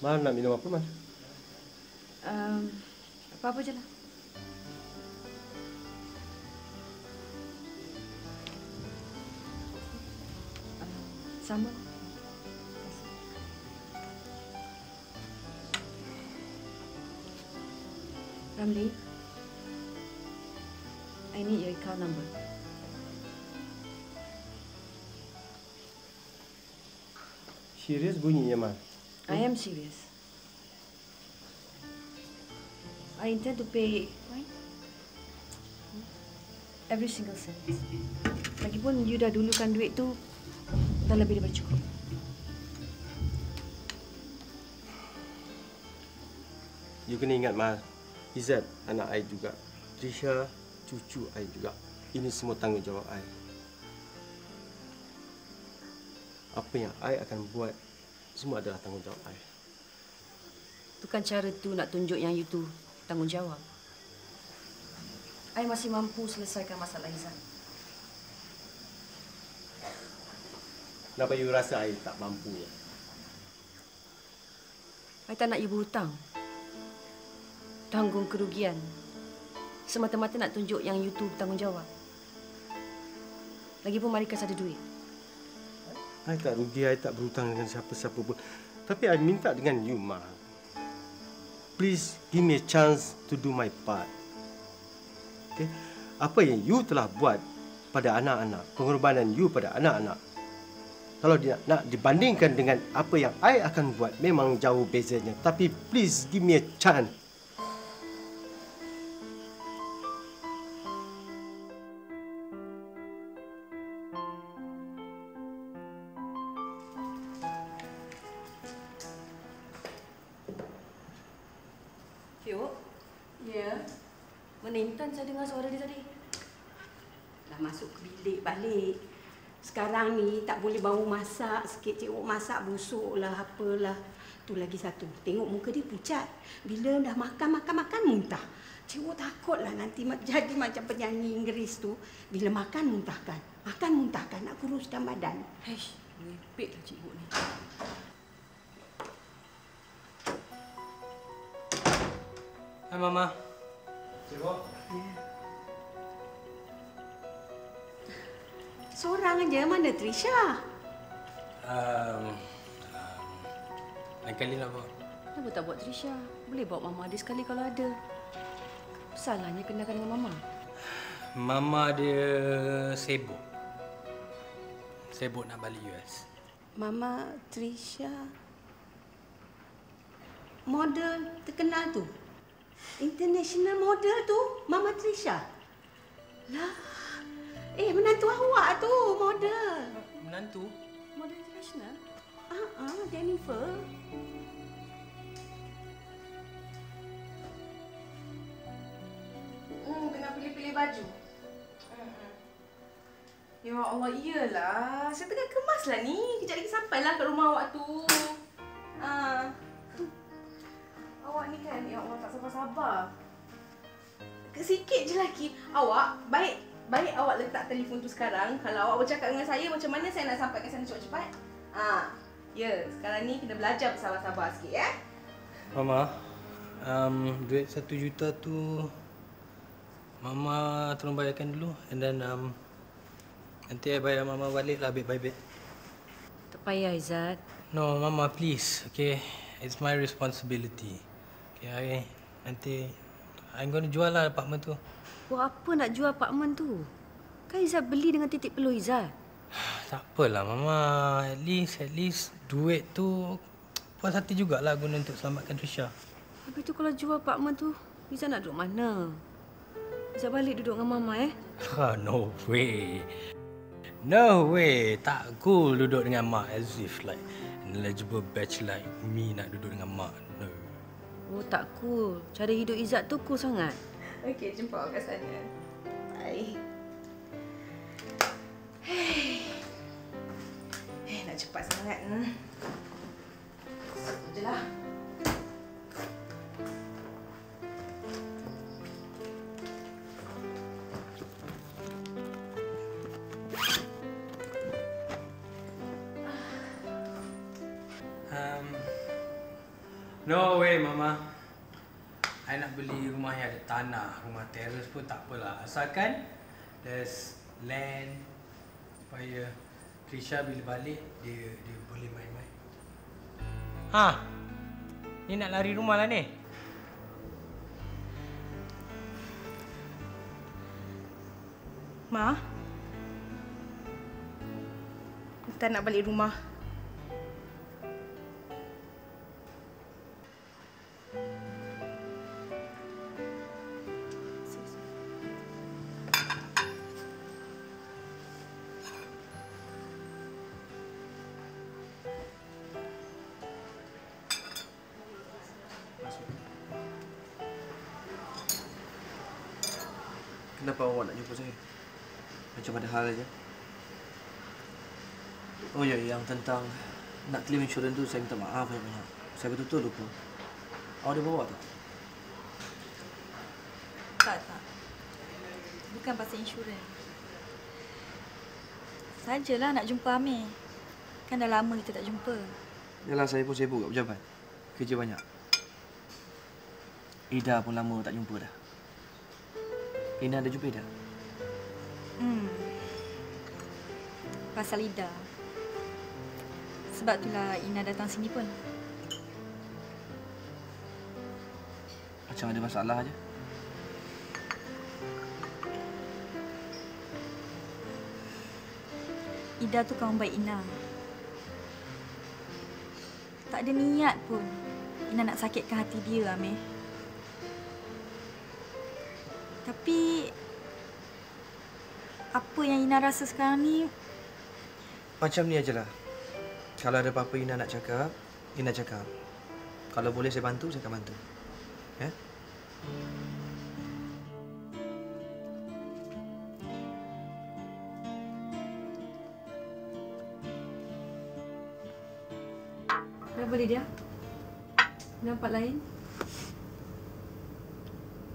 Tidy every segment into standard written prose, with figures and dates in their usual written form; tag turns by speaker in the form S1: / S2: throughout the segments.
S1: Mal nak minum apa, Mal?
S2: Um, apa-apa je lah. Sama. Ramli, I need your account number.
S1: Serius bunyinya, Mal?
S2: I am serious. I intend to pay every single cent. Lagipun you dah dulukan duit tu dah lebih daripada cukup.
S1: You kena ingat, Mal. Izzat, anak I juga. Trisha, cucu I juga. Ini semua tanggungjawab I. Apa yang I akan buat, semua adalah tanggungjawab I.
S2: Bukan cara tu nak tunjuk yang you tu tanggungjawab. I masih mampu selesaikan masalah Izzat.
S1: Kenapa you rasa I tak mampu ya?
S2: I tak nak you berhutang. Tanggung kerugian. Semata-mata nak tunjuk yang you tu bertanggungjawab. Lagipun Marikas ada duit.
S1: I tak rugi, I tak berhutang dengan siapa-siapa pun. Tapi I minta dengan you, Ma. Please give me a chance to do my part. Okay? Apa yang you telah buat pada anak-anak, pengorbanan you pada anak-anak, kalau dia nak dibandingkan dengan apa yang I akan buat, memang jauh bezanya. Tapi please give me a chance.
S2: Fiuk? Ya? Mana Intan? Saya dengar suara dia tadi.
S3: Dah masuk ke bilik balik. Sekarang ni tak boleh baru masak. Sikit cikgu masak busuk lah apalah. Tu lagi satu. Tengok muka dia pucat. Bila dah makan muntah. Cikgu takutlah nanti jadi macam penyanyi Inggeris tu. Bila makan muntahkan. Makan muntahkan. Nak kuruskan badan.
S2: Heish, merepek lah cikgu ni.
S4: Hai, Mama.
S1: Cikgu.
S3: Seorang aja. Mana Trisha?
S4: Lain kali nak bawa.
S2: Kenapa tak buat Trisha? Boleh bawa Mama dia sekali kalau ada. Salahnya kenakan dengan Mama.
S4: Mama dia sibuk. Sibuk nak balik US.
S3: Mama Trisha. Model terkenal tu. International model tu. Mama Trisha. Lah. Menantu awak tu model.
S4: Menantu?
S2: Model international?
S3: Jennifer.
S5: Tengah pilih-pilih baju. Ya Allah, iyalah. Saya tengah kemaslah ni. Kejap lagi sampailah ke rumah awak tu. Awak ni kan, ya Allah, tak sabar-sabar. Sikit je lagi. Awak, baik awak letak telefon tu sekarang. Kalau awak bercakap dengan saya, macam mana saya nak sampai ke sana cepat-cepat? Ya, sekarang ni kena belajar bersabar-sabar sikit, ya?
S4: Mama, duit 1 juta tu Mama tolong bayarkan dulu. And then nanti I bayar Mama balik lah bit by bit.
S2: Tak payah, Izzat.
S4: No, Mama, please. Okay, it's my responsibility. Okay, nanti I'm going to jual lah apartment tu.
S2: Buat apa nak jual apartmen tu? Kan Izzat beli dengan titik peluh Izzat.
S4: Tak apalah, Mama. At least duit tu puas hati jugalah guna untuk selamatkan Trisha.
S2: Habis tu kalau jual apartmen tu, Izzat nak duduk mana? Izzat balik duduk dengan Mama,
S4: No way. No way. Tak cool duduk dengan Mak as if like an eligible batch like me nak duduk dengan Mak. No.
S2: Oh, tak cool. Cara hidup Izzat tu cool sangat.
S5: Okey, jumpa awak kat sana. Bye. Nak cepat sangat. Satu je lah.
S4: No way, Mama. I nak beli rumah yang ada tanah, rumah teres pun tak apalah. Asalkan there's land supaya Trisha bila balik dia boleh main-main. Ha. Ni nak lari rumah lah ni.
S5: Ma, kita nak balik rumah.
S6: Kenapa awak nak jumpa saya? Macam ada hal aja. Oh ya, yang tentang nak claim insurans tu saya minta maaf banyak-banyak. Saya betul-betul lupa. Awak ada bawa tak?
S7: Tak. Bukan pasal insurans. Sajalah nak jumpa Amir. Kan dah lama kita tak jumpa.
S6: Yalah, saya pun sibuk kat pejabat. Kerja banyak. Ida pun lama tak jumpa dah. Ina ada jumpa Ida?
S7: Pasal Ida. Sebab itulah Ina datang sini pun.
S6: Macam ada masalah aja.
S7: Ida tu kawan baik Ina. Tak ada niat pun Ina nak sakitkan hati dia, Amir. Tapi apa yang Ina rasa sekarang ni,
S6: Macam ni ajalah. Kalau ada apa-apa Ina nak cakap, Ina cakap. Kalau boleh saya bantu, saya akan bantu. Ya?
S2: Kenapa Lydia? Nampak lain?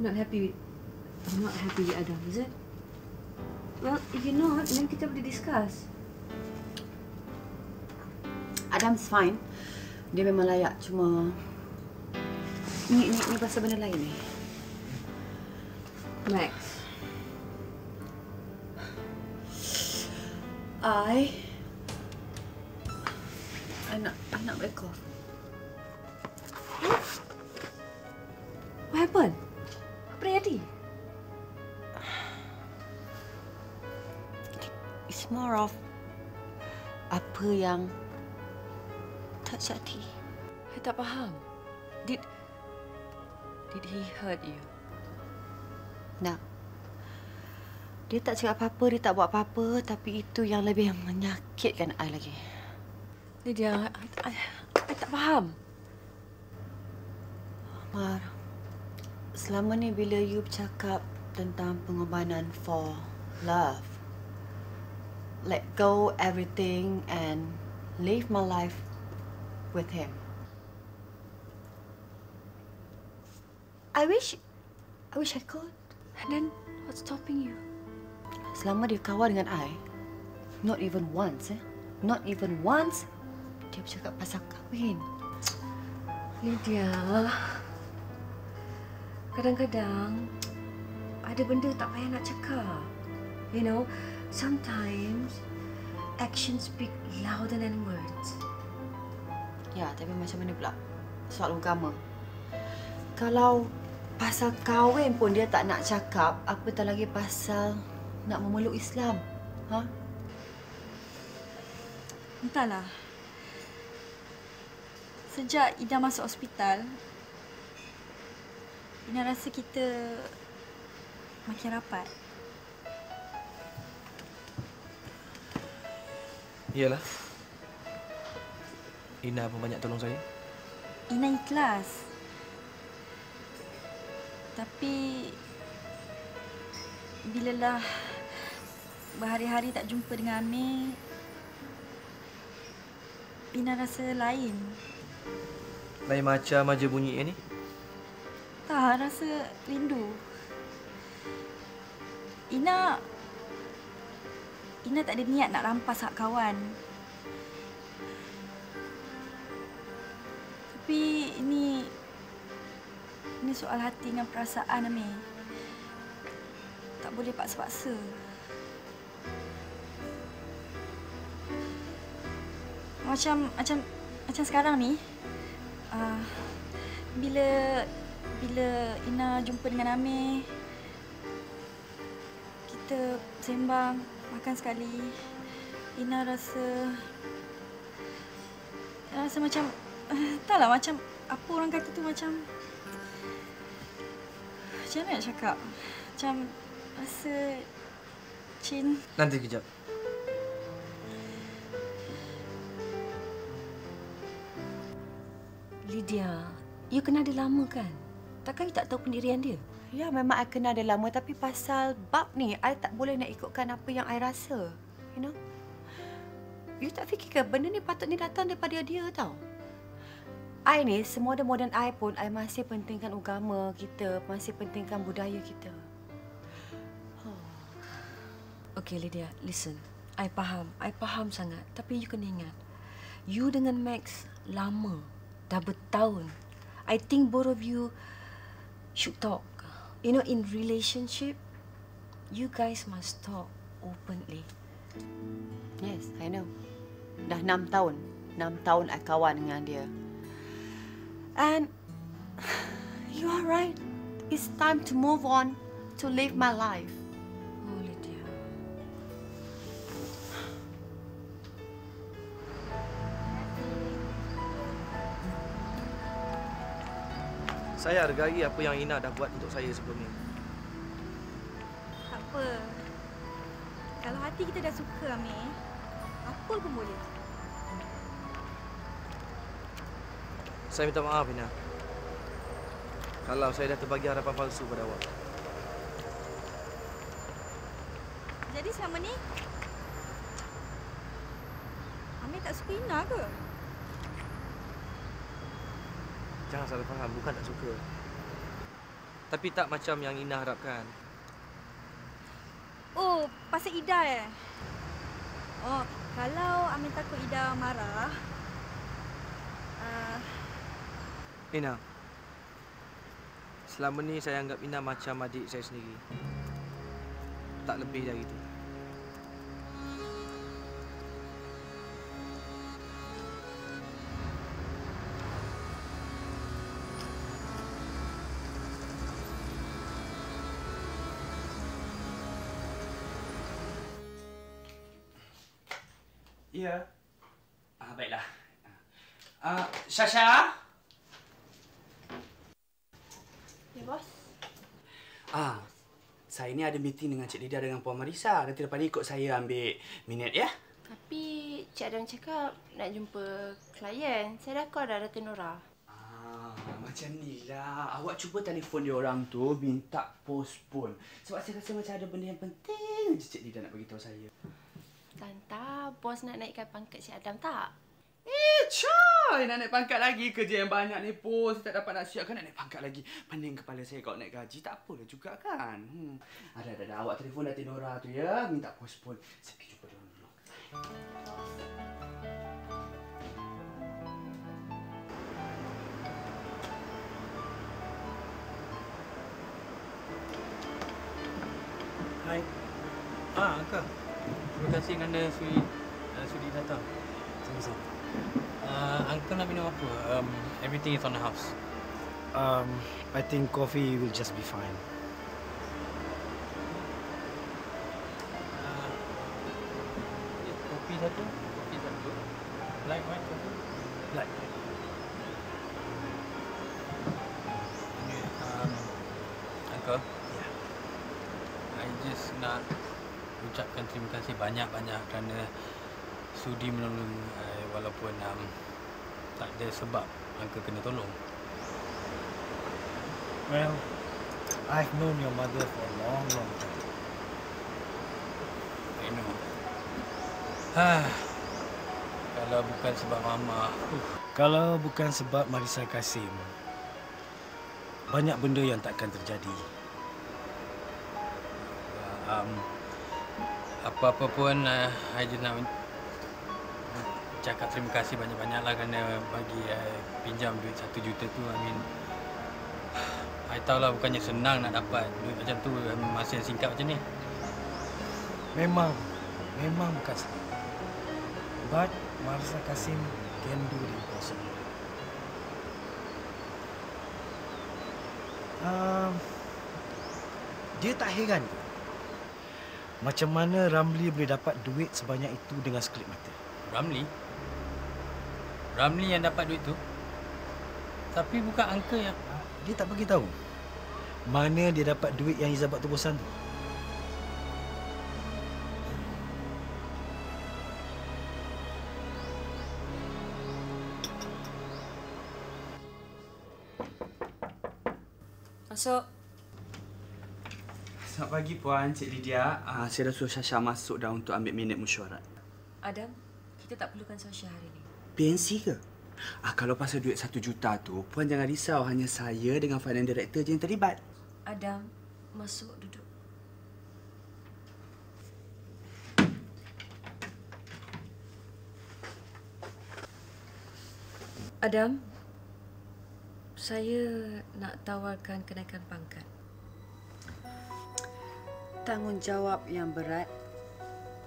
S2: Not happy with Adam, is it? Well, if you're not, then kita boleh discuss. Adam's fine. Dia memang layak, cuma ni pasal benda lain ni. Max. I nak back off. What happened? Apa yang jadi?
S3: It's more of apa yang tak jadi.
S2: I tak faham. Did he hurt you?
S3: Nak. Dia tak cakap apa-apa, dia tak buat apa-apa, tapi itu yang lebih menyakitkan I lagi.
S2: Lydia, I tak faham.
S3: Mar, selama ni bila you bercakap tentang pengorbanan for love, let go everything and live my life with him. I wish I could.
S2: And then, what's stopping you?
S3: Selama dia kawan dengan I, not even once, dia bercakap pasal kahwin.
S2: Lydia, kadang-kadang ada benda tak payah nak cakap. You know, sometimes actions speak louder than words.
S3: Ya, tapi macam mana pula soal agama? Kalau pasal kahwin pun dia tak nak cakap, apatah lagi pasal nak memeluk Islam. Ha?
S7: entahlah. Sejak Ida masuk hospital, Ina rasa kita makin rapat.
S6: Iyalah. Ina pun banyak tolong saya.
S7: Ina ikhlas. Tapi bilalah berhari-hari tak jumpa dengan Amir, Ina rasa lain.
S6: Lain macam aja bunyi ni.
S7: Tak, rasa rindu. Ina tak ada niat nak rampas hak kawan. Tapi ini ni soal hati dengan perasaan, Amir. Tak boleh paksa-paksa. Macam sekarang ni, bila Ina jumpa dengan Amir, kita sembang, makan sekali, Ina rasa macam, taklah, macam apa orang kata tu, macam mana nak cakap, macam rasa
S6: Nanti kejap.
S2: Lydia, you kenal dia lama kan? Takkan you tak tahu pendirian dia?
S8: Ya, memang I kenal dia lama, tapi pasal bab ni, I tak boleh nak ikutkan apa yang I rasa. You know? You tak fikir ke benda ni patut ni datang daripada dia tau? I ni, semoden-moden I pun, I masih pentingkan agama kita, masih pentingkan budaya kita.
S2: Okay, Lydia, listen. I faham sangat. Tapi you kena ingat, you dengan Max lama, dah bertahun. I think both of you should talk. You know, in relationship, you guys must talk openly.
S8: Yes, I know. Dah 6 tahun. 6 tahun I kawan dengan dia. And you are right. It's time to move on, to live my life.
S2: Oh, Lydia.
S6: Saya hargai apa yang Ina dah buat untuk saya sebelum ni.
S7: Tak apa. Kalau hati kita dah suka, Amir, apa pun boleh.
S6: Saya minta maaf, Ina. Kalau saya dah terbagi harapan palsu pada awak.
S7: Jadi selama ni, Amir tak suka Ina ke?
S6: Jangan salah faham, bukan tak suka. Tapi tak macam yang Ina harapkan.
S7: Oh, pasal Ida Oh, kalau Amir takut Ida marah,
S6: Ina, selama ni saya anggap Ina macam adik saya sendiri. Tak lebih dari itu.
S9: Ya. Baiklah. Sasha?
S5: Ya, bos.
S9: Saya ni ada meeting dengan Cik Lydia dengan Puan Marisa. Nanti lepas ni ikut saya ambil minit ya.
S5: Tapi Cik Adam cakap nak jumpa klien. Saya dah call dah Datin Nora.
S9: Macam ni lah. Awak cuba telefon dia orang tu, minta postpone. Sebab saya rasa macam ada benda yang penting je Cik Lydia nak beritahu saya.
S5: Tanta, bos nak naikkan pangkat Cik Adam tak?
S9: Coy! Nak naik pangkat lagi. Kerja yang banyak ni pun. Saya tak dapat nak siapkan nak naik pangkat lagi. Pening kepala saya kalau naik gaji. Tak apalah juga kan. Ada. Awak telefon Datin Nora tu ya. Minta postpone. Saya pergi jumpa dia orang dulu.
S4: Hai. Uncle. Terima kasih kerana sudi datang.
S1: Sama-sama.
S4: Uncle nak minum apa? Everything is on the house.
S1: I think coffee will just be fine.
S4: Kopi satu. Light white coffee.
S1: Light.
S4: Uncle. I just nak ucapkan terima kasih banyak-banyak kerana sudi menolong walaupun tak ada sebab Uncle kena tolong.
S1: Well, I've known your mother for a long time.
S4: I know. Kalau bukan sebab Mama.
S1: Kalau bukan sebab Marisa Kasim, banyak benda yang takkan terjadi.
S4: Apa-apa pun, I just nak cakap terima kasih banyak-banyaklah kerana bagi pinjam duit 1 juta tu. I mean, I tahulah bukannya senang nak dapat duit macam tu masa yang singkat macam ni.
S10: Memang bukan senang. But Marza Kasim can do the impossible. Dia tak heran ke? Macam mana Ramli boleh dapat duit sebanyak itu dengan sekelip mata?
S4: Ramli? Ramli yang dapat duit tu? Tapi bukan Uncle yang...
S10: Dia tak bagi tahu mana dia dapat duit yang Izzah buat tebusan tu.
S2: Masuk.
S9: Selamat pagi Puan, Cik Lydia. Saya dah suruh Syasha masuk dah untuk ambil minit mesyuarat.
S2: Adam, kita tak perlukan Sasha hari ni.
S9: PNC ke? Kalau pasal duit 1 juta tu, Puan jangan risau. Hanya saya dengan finance director je yang terlibat.
S2: Adam, masuk duduk. Adam, saya nak tawarkan kenaikan pangkat.
S8: Tanggungjawab yang berat,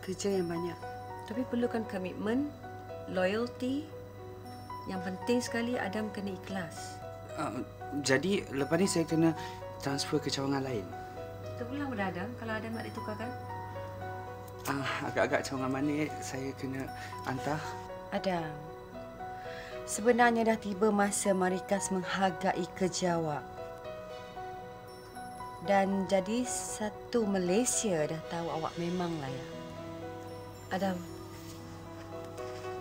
S8: kerja yang banyak.
S2: Tapi perlukan komitmen, loyalty. Yang penting sekali Adam kena ikhlas.
S9: Jadi lepas ni saya kena transfer ke cawangan lain?
S2: Kita pulang pada Adam kalau Adam nak ditukarkan.
S9: Agak-agak cawangan mana saya kena hantar?
S8: Adam, sebenarnya dah tiba masa Marikas menghargai kerja awak. Dan jadi satu Malaysia dah tahu awak memang layak.
S2: Adam,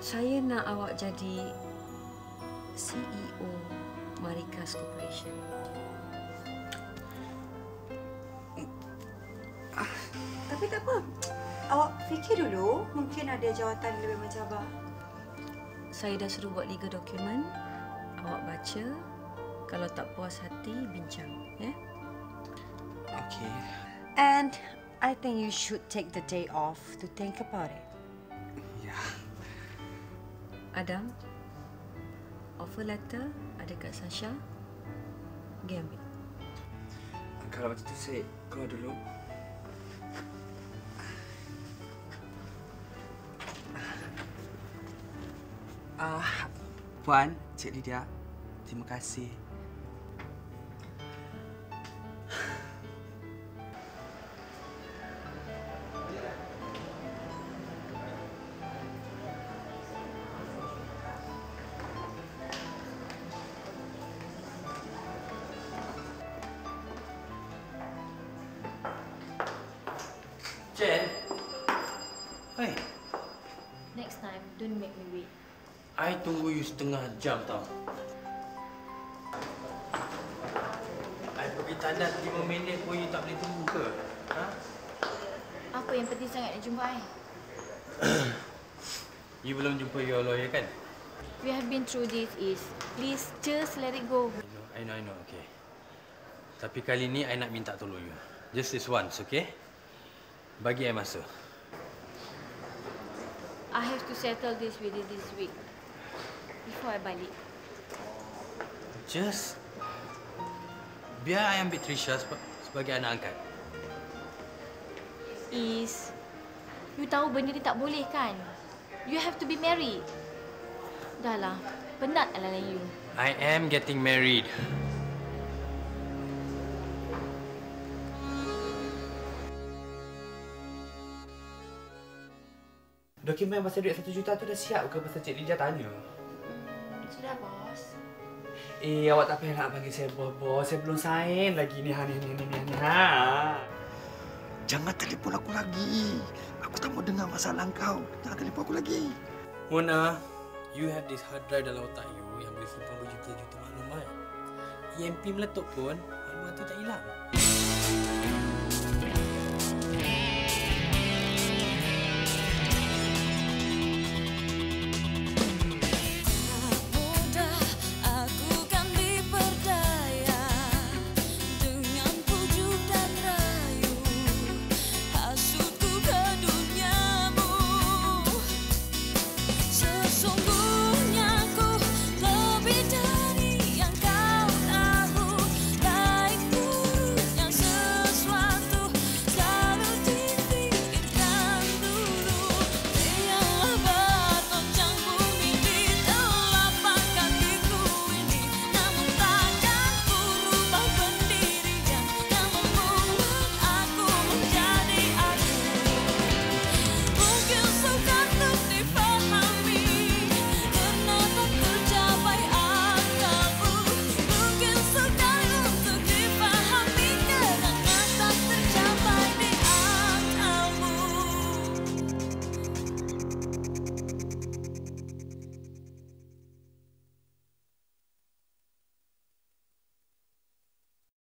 S2: saya nak awak jadi CEO Marikas Corporation.
S8: Tapi tak apa. Awak fikir dulu, mungkin ada jawatan lebih mencabar.
S2: Saya dah suruh buat legal dokumen. Awak baca. Kalau tak puas hati, bincang. Ya?
S9: Okay.
S8: And I think you should take the day off to think about it.
S9: Ya.
S2: Adam, offer letter ada kat Sasha. Pergi ambil.
S9: Kalau macam tu saya keluar dulu. Puan, Cik Lydia, terima kasih.
S4: Jen. Hai.
S7: Next time, don't make me wait.
S1: I tunggu you setengah jam tau.
S4: I pergi tandas 5 minit pun you tak boleh tunggu ke? Ha?
S7: Apa yang penting sangat nak jumpa I?
S4: You belum jumpa your lawyer kan?
S7: We have been through this, please just let it go.
S4: I know, okay. Tapi kali ni I nak minta tolong you. Just this once, okay? Bagi I masa.
S7: I have to settle this within this week. Before I balik.
S4: Just biar I ambil Trisha sebagai anak angkat.
S7: You tahu benda ni tak boleh kan? You have to be married. Dah lah, penat ala you.
S4: I am getting married.
S9: Dokumen pasal duit 1 juta tu dah siap ke pasal Cik Lydia tanya?
S7: Sudah, bos.
S9: Awak tak payah nak panggil saya bos. Saya belum sign lagi ni.
S10: Jangan telefon aku lagi. Aku tak mau dengar masalah kau. Jangan telefon aku lagi.
S4: Mona, you have this hard drive dalam otak you yang boleh simpan berjuta-juta maklumat. EMP meletup pun, maklumat tu tak hilang.